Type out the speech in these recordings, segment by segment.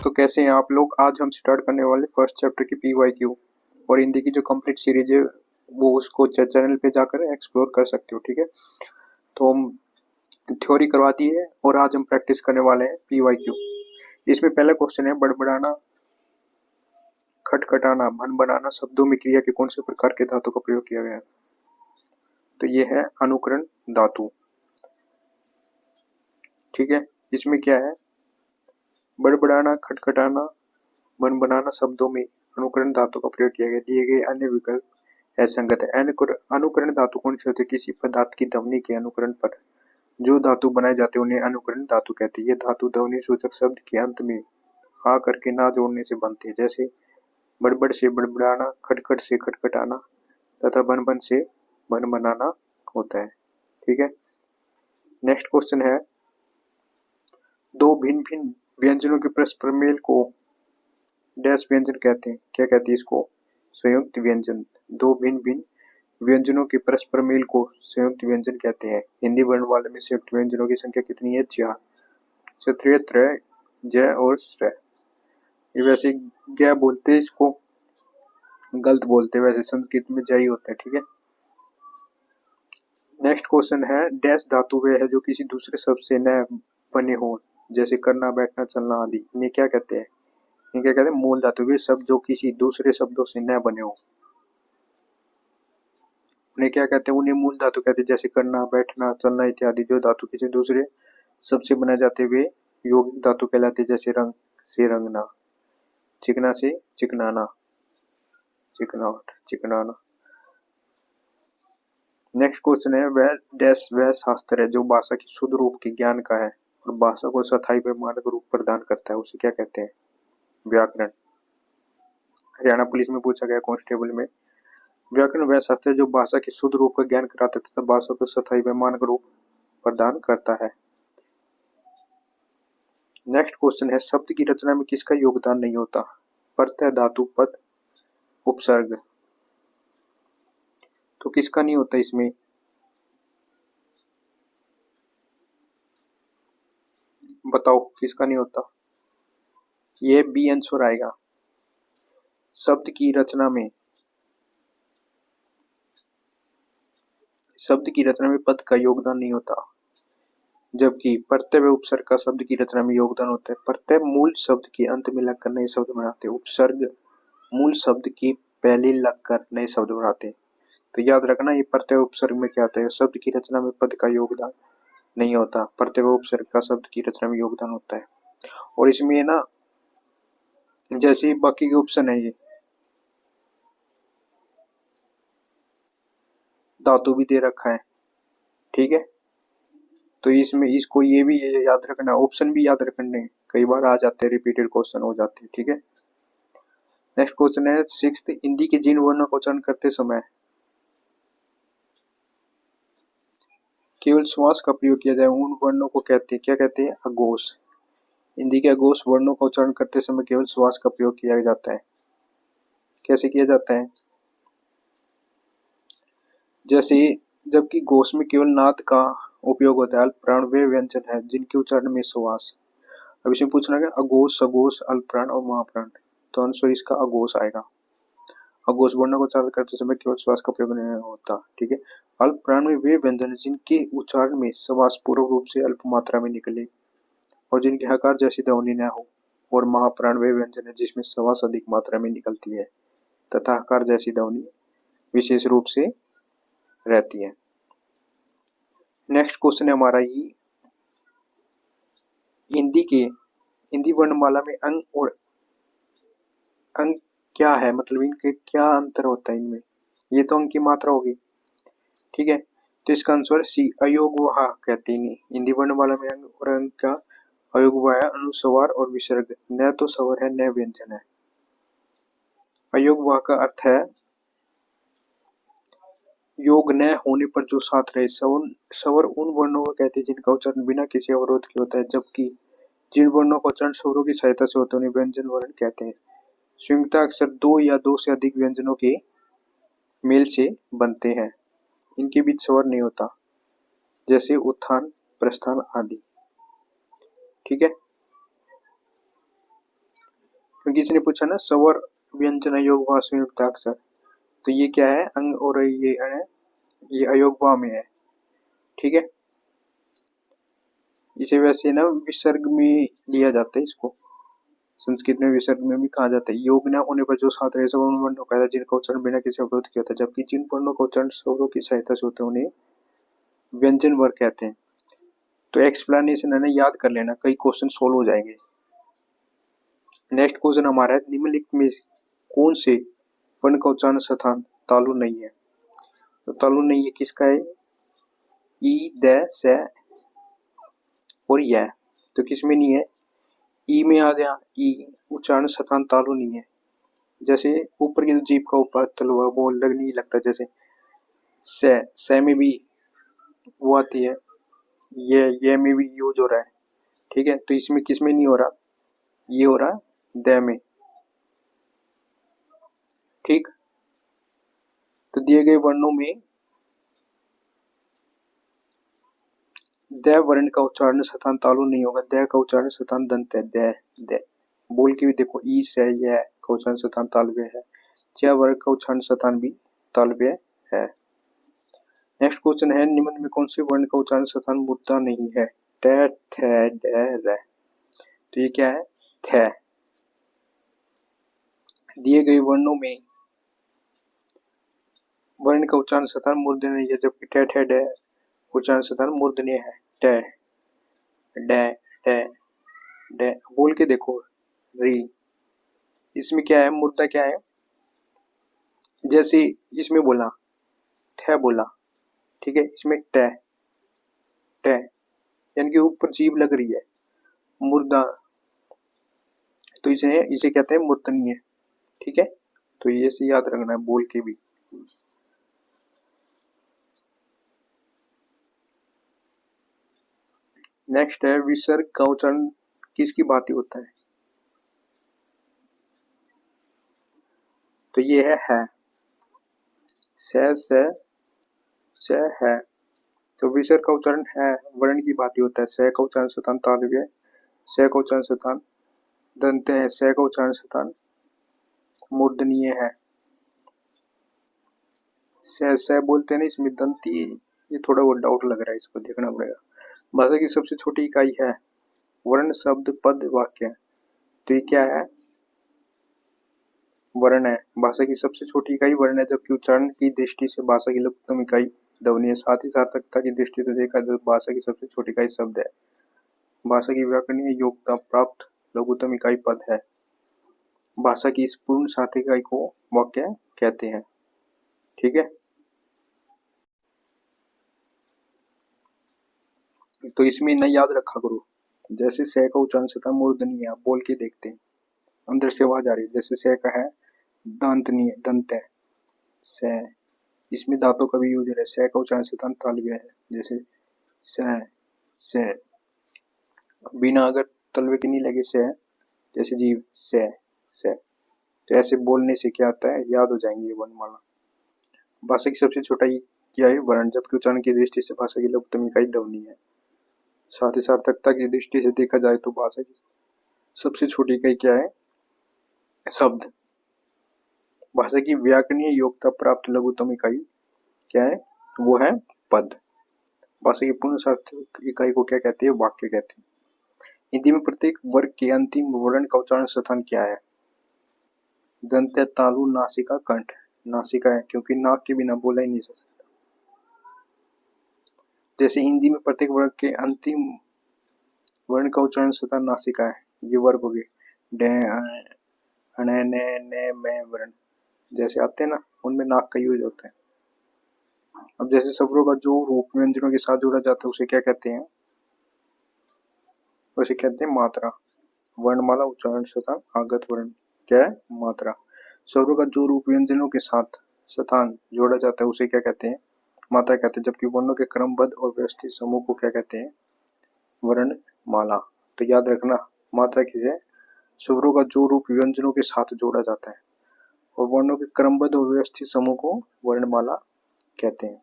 तो कैसे हैं आप लोग। आज हम स्टार्ट करने वाले फर्स्ट चैप्टर की PYQ और हिंदी की जो कंप्लीट सीरीज है वो उसको चैनल पे जाकर एक्सप्लोर कर सकते हो। ठीक है, तो हम थ्योरी करवा दी है और आज हम प्रैक्टिस करने वाले हैं PYQ। इसमें पहला क्वेश्चन है, बड़बड़ाना, खटखटाना, भन बनाना शब्दों में क्रिया के कौन से प्रकार के धातु का प्रयोग किया गया है। तो ये है अनुकरण धातु। ठीक है, इसमें क्या है, बड़बड़ाना, खटखटाना, भन बनाना शब्दों में अनुकरण धातु का प्रयोग किया गया। दिए गए अन्य विकल्प असंगत है। अनुकरण धातु कौन से होते हैं, किसी पदार्थ की ध्वनि के अनुकरण पर जो धातु बनाए जाते हैं उन्हें अनुकरण धातु कहते हैं। ये धातु ध्वनि सूचक शब्द के अंत में आ करके ना जोड़ने से बनते हैं, जैसे बड़बड़ से बड़बड़ाना, खटखट से खटखटाना तथा बन बन से बन बनाना होता है। ठीक है, नेक्स्ट क्वेश्चन है, दो भिन्न भिन्न व्यंजनों के परस्पर मेल को डैश व्यंजन कहते हैं। क्या कहते हैं इसको, संयुक्त व्यंजन। दो भिन्न भिन्न व्यंजनों के परस्पर मेल को संयुक्त व्यंजन कहते हैं। हिंदी वर्णमाला में संयुक्त व्यंजनों की संख्या कितनी है, 4। क्षत्रिय, त्रय, जय और श्रय। ये वैसे क्या बोलते हैं इसको, गलत बोलते हैं, वैसे संस्कृत में जय होता है। ठीक है, नेक्स्ट क्वेश्चन है, डैश धातु वे है जो किसी दूसरे शब्द से न बने हो, जैसे करना, बैठना, चलना आदि। इन्हें क्या कहते हैं, इन्हें क्या कहते हैं, मूल धातु। वे शब्द जो किसी दूसरे शब्दों से न बने हो उन्हें क्या कहते हैं, उन्हें मूल धातु कहते हैं। जैसे करना, बैठना, चलना इत्यादि जो धातु किसी दूसरे शब्द से बनाए जाते वे यौगिक धातु कहलाते हैं। जैसे रंग से रंगना, चिकना से चिकनाना, चिकनाहट, चिकनाना। नेक्स्ट क्वेश्चन है, वह डैश वह शास्त्र है जो भाषा की शुद्ध रूप के ज्ञान का है और भाषा को स्थायी व मानक रूप प्रदान करता है, उसे क्या कहते हैं, व्याकरण। हरियाणा पुलिस में पूछा गया कांस्टेबल में। व्याकरण वह शास्त्र है जो भाषा के शुद्ध रूप का ज्ञान कराता है तथा भाषा को स्थायी व मानक रूप प्रदान करता है। नेक्स्ट क्वेश्चन है, शब्द की रचना में किसका योगदान नहीं होता, प्रत्यय, धातु, पद, उपसर्ग। तो किसका नहीं होता इसमें, बताओ किसका नहीं होता। ये बी आंसर आएगा। शब्द की रचना में पद का योगदान नहीं होता, जबकि प्रत्यय व उपसर्ग का शब्द की रचना में योगदान होता है। प्रत्यय मूल शब्द के अंत में लगकर नए शब्द बनाते हैं, उपसर्ग मूल शब्द के पहले लगकर नए शब्द बनाते हैं। तो याद रखना, ये प्रत्यय उपसर्ग में क्या होता है, शब्द की रचना में पद का योगदान नहीं होता, प्रत्यय व उपसर्ग का शब्द की रचना में योगदान होता है। और इसमें ना जैसे बाकी के ऑप्शन है, ये धातु भी दे रखा है। ठीक है, तो इसमें इसको ये भी याद रखना, ऑप्शन भी याद रखने, कई बार आ जाते हैं, रिपीटेड क्वेश्चन हो जाते हैं। ठीक है, नेक्स्ट क्वेश्चन है, सिक्स्थ, हिंदी के जिन वर्णों का उच्चारण करते समय केवल श्वास का प्रयोग किया जाए उन वर्णों को कहते हैं, क्या कहते हैं, अघोष। हिंदी के अघोष वर्णों का उच्चारण करते समय केवल श्वास का प्रयोग किया जाता है। कैसे किया जाता है, जैसे जबकि घोष में केवल नाद का उपयोग होता है। अल्पप्राण वे व्यंजन है जिनके उच्चारण में श्वास। अब इसमें पूछना है अघोष, सघोष, अल्पप्राण और महाप्राण। तो आंसर इसका अघोष आएगा। अघोष वर्णों का उच्चारण करते समय केवल श्वास का प्रयोग नहीं होता। ठीक है, अल्पप्राण में वे व्यंजन जिनके उच्चारण में श्वास पूर्ण रूप से अल्प मात्रा में निकले और जिनके हकार जैसी ध्वनि न हो। और महाप्राण वे व्यंजन है जिसमें श्वास अधिक मात्रा में निकलती है तथा हकार जैसी ध्वनि विशेष रूप से रहती है। नेक्स्ट क्वेश्चन है हमारा ही, हिंदी वर्णमाला में अंग और अंग क्या है, मतलब इनके क्या अंतर होता है इनमें। ये तो अंग की मात्रा होगी। ठीक है, तो इसका आंसर सी, अयोगवाह कहते हैं। हिंदी वर्णमाला में अंग और अंग का अयोगवाह है, अनुस्वार और विसर्ग। न तो स्वर है न व्यंजन है। अयोगवाह का अर्थ है योग न होने पर जो साथ रहे। स्वर उन वर्णों को कहते हैं जिनका उच्चारण बिना किसी अवरोध के होता है, जबकि जिन वर्णों का उच्चारण स्वरों की सहायता से होता है उन्हें व्यंजन वर्ण कहते हैं। संयुक्ता अक्सर दो या दो से अधिक व्यंजनों के मेल से बनते हैं, इनके बीच स्वर नहीं होता, जैसे उत्थान, प्रस्थान आदि। ठीक है, किसी ने पूछा ना स्वर व्यंजन अयोगवा संयुक्ताक्षर, तो ये क्या है अंग और ये अण, ये अयोगवा में है। ठीक है, इसे वैसे ना विसर्ग में लिया जाता है, इसको संस्कृत में विसर्ग में भी कहा जाता है। योग न होने पर जो सात ऐसे वर्णों का है जिनका उच्चारण बिना किसी अवरोध के होता है, जबकि जिन वर्णों का उच्चारण स्वरों की सहायता से होते हैं उन्हें व्यंजन वर्ग कहते हैं। तो एक्सप्लेनेशन है ना, याद कर लेना, कई क्वेश्चन सोल्व हो जाएंगे। नेक्स्ट क्वेश्चन हमारा है निम्नलिखित में कौन से वर्ण का उच्चारण स्थान तालु नहीं है। तो तालु नहीं है किसका है, ई द से और यह, तो किसमें नहीं है, ई में आ गया, ई उच्चारण स्थान तालु नहीं है। जैसे ऊपर की जो जीभ का ऊपर तल हुआ वो लग नहीं लगता, जैसे से में भी वो आती है, ये में भी यूज हो रहा है। ठीक है, तो इसमें किसमें नहीं हो रहा, ये हो रहा द में। ठीक, तो दिए गए वर्णों में द वर्ण का उच्चारण स्थान तालु नहीं होगा, द का उच्चारण स्थान दंत है, द बोल के भी देखो, ई से यह का उच्चारण स्थान तालव्य है, च वर्ग का उच्चारण स्थान भी तालव्य है। नेक्स्ट क्वेश्चन है निम्न में कौन से वर्ण का उच्चारण स्थान मुद्दा नहीं है, ट थ ड र, तो ये क्या है, थ। दिए गए वर्णों में वर्ण का उच्चारण स्थान मूर्धन्य है, जबकि ट ठ ड उच्चारण स्थान मूर्धन्य है। ट ड ड ड बोल के देखो, री, इसमें क्या है, मुद्दा क्या है, जैसे इसमें बोला थ बोला, ठीक है, इसमें ट ट यानी कि ऊपर जीभ लग रही है, मुर्दा, तो इसे कहते हैं मूर्धन्य। ठीक है, तो ये से याद रखना है बोल के भी। नेक्स्ट है विसर्ग का उच्चारण किसकी बात होता है, तो ये है से है, तो विसर्ग का उच्चारण है वर्ण की बात होता है। से का उच्चारण स्थान तालव्य, से का उच्चारण स्थान दंत है, से का उच्चारण स्थान मूर्धन्य है। से बोलते हैं ना, इसमें दंती, ये थोड़ा बहुत डाउट लग रहा है, इसको देखना पड़ेगा। भाषा की सबसे छोटी इकाई है वर्ण, शब्द, पद, वाक्य, तो ये क्या है, वर्ण है। भाषा की सबसे छोटी इकाई वर्ण है, जबकि उच्चारण की दृष्टि से भाषा की लघुत्तम इकाई ध्वनि है। साथ ही सार्थकता की दृष्टि से देखा तो भाषा की सबसे छोटी इकाई शब्द है। भाषा की व्याकरणीय योग्यता प्राप्त लघुत्तम इकाई पद है। भाषा की इस पूर्ण सार्थक इकाई को वाक्य कहते हैं। ठीक है, तो इसमें न याद रखा करो, जैसे से का उच्चारण से था मूर्धन्य, बोल के देखते हैं, अंदर से आवाज आ रही है, जैसे से का है दांतनीय, दंत है, से, इसमें दांतों का भी यूज है, से का उच्चारण से तालव्य है, जैसे से बिना अगर तलवे के नहीं लगे से, जैसे जीव से, तो ऐसे बोलने से क्या आता है, याद हो जाएंगे ये वर्णमाला। भाषा की सबसे छोटा क्या है, वर्ण, जबकि उच्चारण की दृष्टि से भाषा की लघुत्तम इकाई ध्वनि है। साथ ही सार्थकता की दृष्टि से देखा जाए तो भाषा की सबसे छोटी इकाई क्या है, शब्द। भाषा की व्याकरणीय योग्यता प्राप्त लघुत्तम इकाई क्या है, वो है पद। भाषा की पूर्ण सार्थक इकाई को क्या कहते हैं, वाक्य कहते हैं। हिंदी में प्रत्येक वर्ग के अंतिम वर्ण का उच्चारण स्थान क्या है, दंत, तालु, नासिका, कंठ। नासिका है क्योंकि नाक के बिना बोला ही नहीं जा सकता। जैसे हिंदी में प्रत्येक वर्ग के अंतिम वर्ण का उच्चारण स्थान नासिका है, ये वर्ग हो गए, डे, अण, ने, में वर्ण जैसे आते हैं ना, उनमें नाक का यूज होता है। अब जैसे शब्दों का जो रूप व्यंजनों के साथ जोड़ा जाता है उसे क्या कहते हैं, उसे कहते हैं मात्रा। वर्णमाला उच्चारण स्थान आगत वर्ण क्या है, मात्रा। स्वरों का जो रूप व्यंजनों के साथ स्थान जोड़ा जाता है उसे क्या कहते हैं, मात्रा कहते हैं। जबकि वर्णों के क्रमबद्ध और व्यवस्थित समूह को क्या कहते हैं, वर्णमाला। तो याद रखना, मात्रा किसे, स्वरों का जो रूप व्यंजनों के साथ जोड़ा जाता है, और वर्णों के क्रमबद्ध और व्यवस्थित समूह को वर्णमाला कहते हैं।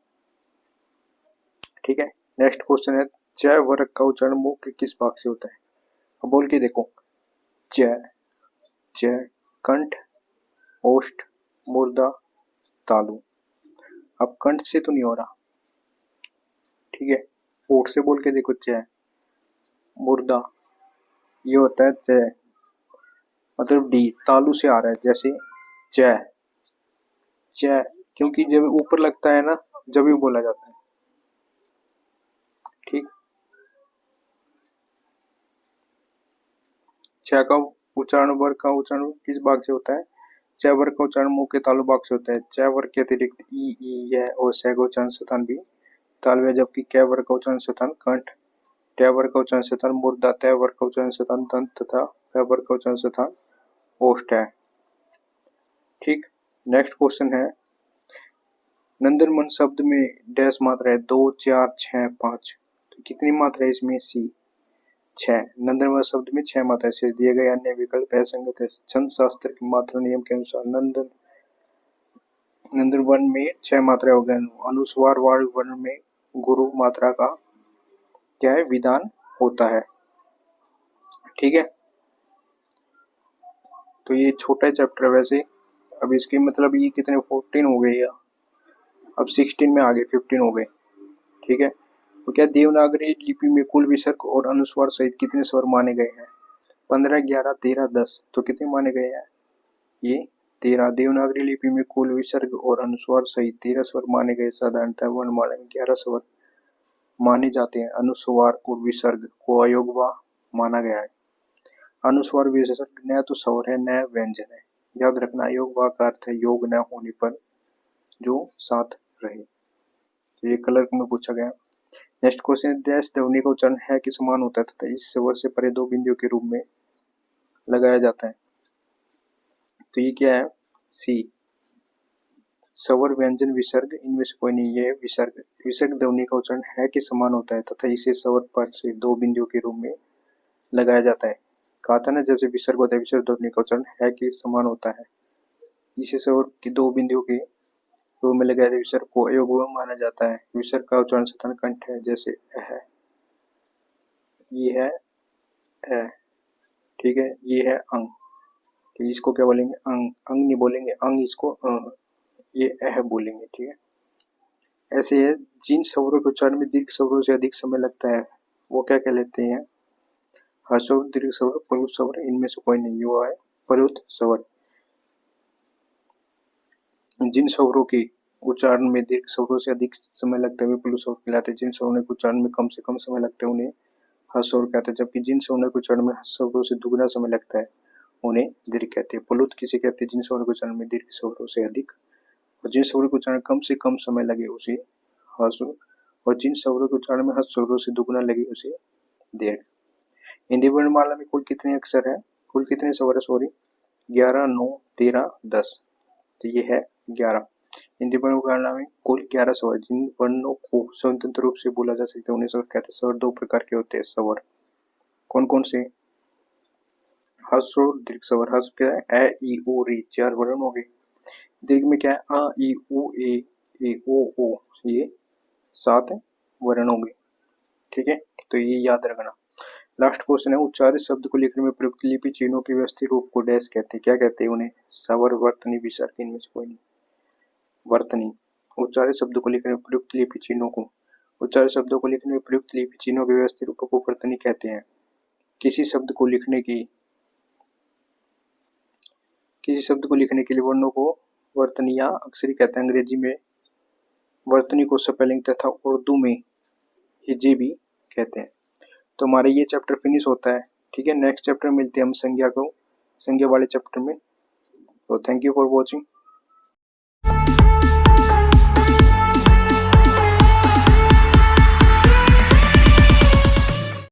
ठीक है, नेक्स्ट क्वेश्चन है च वर्ग का उच्चारण मुंह के किस भाग से होता है। अब बोल के देखो, च च, कंठ, ओष्ठ, मुर्दा, तालु। अब कंठ से तो नहीं हो रहा, ठीक है, ओठ से बोल के देखो, च, मुर्दा, ये होता है च, मतलब डी। तालु से आ रहा है जैसे च, च, क्योंकि जब ऊपर लगता है ना, जब भी बोला जाता है, ठीक। छ का उच्चारण, वर्ग का उच्चारण किस भाग से होता है? च वर्ग का उच्चारण मुंह के तालु भाग से होता है। च वर्ग के अतिरिक्त ई य और स का उच्चारण स्थान भी तालु है, जबकि क वर्ग का उच्चारण स्थान कंठ, ट वर्ग का उच्चारण स्थान मुर्दा, त वर्ग का उच्चारण स्थान दंत तथा प वर्ग का उच्चारण स्थान ओष्ठ है, ठीक। नेक्स्ट क्वेश्चन है, नंदनवन शब्द में डैश मात्रा है, 2, 4, 6, 5, तो कितनी मात्रा है इसमें? सी, 6। नंदनवन शब्द में 6 मात्रा शेष दिए गए अन्य विकल्प असंगत है। छंद शास्त्र के मात्रा नियम के अनुसार नंदनवन में 6 मात्रा हो गए। अनुस्वार वर्ण में गुरु मात्रा का क्या है? विधान होता है, ठीक है। तो ये छोटा चैप्टर है वैसे। अब इसके मतलब ये कितने 14 हो गए, या अब 16 में आगे 15 हो गए, ठीक है। तो क्या देवनागरी लिपि में कुल विसर्ग और अनुस्वार सहित कितने स्वर माने गए हैं? 15, 11, 13, 10। तो कितने माने गए हैं? ये 13। देवनागरी लिपि में कुल विसर्ग और अनुस्वार सहित 13 स्वर माने गए। साधारणतः वर्णमाला में 11 स्वर माने जाते हैं। अनुस्वार और विसर्ग को अयोगवा माना गया है। अनुस्वार विसर्ग न तो स्वर है न व्यंजन है। याद रखना, अयोगवा का अर्थ है योग न होने पर जो साथ रहे। तो ये कलर में पूछा गया। नेक्स्ट क्वेश्चन, डैश ध्वनि का उच्चारण है कि समान होता है तथा इस स्वर से परे 2 बिंदुओं के रूप में लगाया जाता है। तो ये क्या है? सी, स्वर, व्यंजन, विसर्ग, इनमें से कोई नहीं। ये विसर्ग। विसर्ग ध्वनि का उच्चारण है कि समान होता है तथा इसे स्वर पर से 2 बिंदुओं के रूप में लगाया जाता है। कहा था ना, जैसे विसर्ग होता है, विसर्ग ध्वनि का उच्चारण है कि समान होता है, इसे स्वर की 2 बिंदुओं के रूप में लगाया जाता है। विसर्ग को अयोगवा माना जाता है। विसर्ग का उच्चारण स्थान कंठ है, जैसे अह, ये है अ, ठीक है, ये है अंग, तो इसको क्या बोलेंगे? अंग। अंग नहीं बोलेंगे अंग, इसको ये अह बोलेंगे, ठीक है। ऐसे है, जिन स्वरों के उच्चारण में दीर्घ स्वरों से अधिक समय लगता है वो क्या कहलाते हैं? ह्रस्व, दीर्घ स्वर, प्लुत स्वर, इनमें से कोई नहीं। वो है प्लुत स्वर। जिन स्वरों के उच्चारण में दीर्घ स्वरों से अधिक समय लगता है वे प्लुत स्वर कहलाते हैं। जिन स्वरों के उच्चारण में कम से कम समय लगता है उन्हें ह्रस्व स्वर कहते हैं, जबकि जिन स्वरों के उच्चारण में स्वरों से दुगना समय लगता है उन्हें दीर्घ कहते हैं। प्लुत किसे कहते हैं? जिन स्वरों के उच्चारण में दीर्घ स्वरों से अधिक, और जिन स्वरों के उच्चारण कम से कम समय लगे उसे ह्रस्व, और जिन स्वरों के उच्चारण में ह्रस्व स्वरों से दुगना लगे उसे दीर्घ। हिंदी वर्णमाला में कुल कितने अक्षर है? कुल कितने स्वर है? सॉरी, 11, 9, 13, 10। तो ये है 11। हिंदी वर्णमाला में कुल 11 स्वर। जिन वर्णों को स्वतंत्र रूप से बोला जा सकता है उन्हें स्वर कहते हैं। स्वर 2 प्रकार के होते हैं। स्वर कौन कौन से? ह्रस्व और दीर्घ स्वर। ह्रस्व क्या है? अ, ई, उ, री, 4 वर्ण हो गए। दीर्घ में क्या है? अ, ई, उ, ए, ओ, ये 7 वर्ण हो गए, ठीक है। तो ये याद रखना। लास्ट क्वेश्चन है, उच्चारित शब्द को लिखने में प्रयुक्त लिपि चिन्हों के व्यवस्थित रूप को डैश कहते हैं। क्या कहते हैं उन्हें? स्वर, वर्तनी, विसर्ग, इनमें से कोई नहीं। वर्तनी। उच्चारित शब्द को लिखने में प्रयुक्त लिपि चिन्हों को, उच्चारित शब्दों को लिखने में प्रयुक्त लिपि चिन्हों के व्यवस्थित रूप को वर्तनी कहते हैं। किसी शब्द को लिखने के लिए वर्णों को वर्तनी या अक्षरी कहते हैं। अंग्रेजी में वर्तनी को स्पेलिंग तथा उर्दू में हिज्जे भी कहते हैं। तो हमारा ये चैप्टर फिनिश होता है, ठीक है। नेक्स्ट चैप्टर मिलते हैं हम संज्ञा वाले चैप्टर में। तो थैंक यू फॉर वॉचिंग।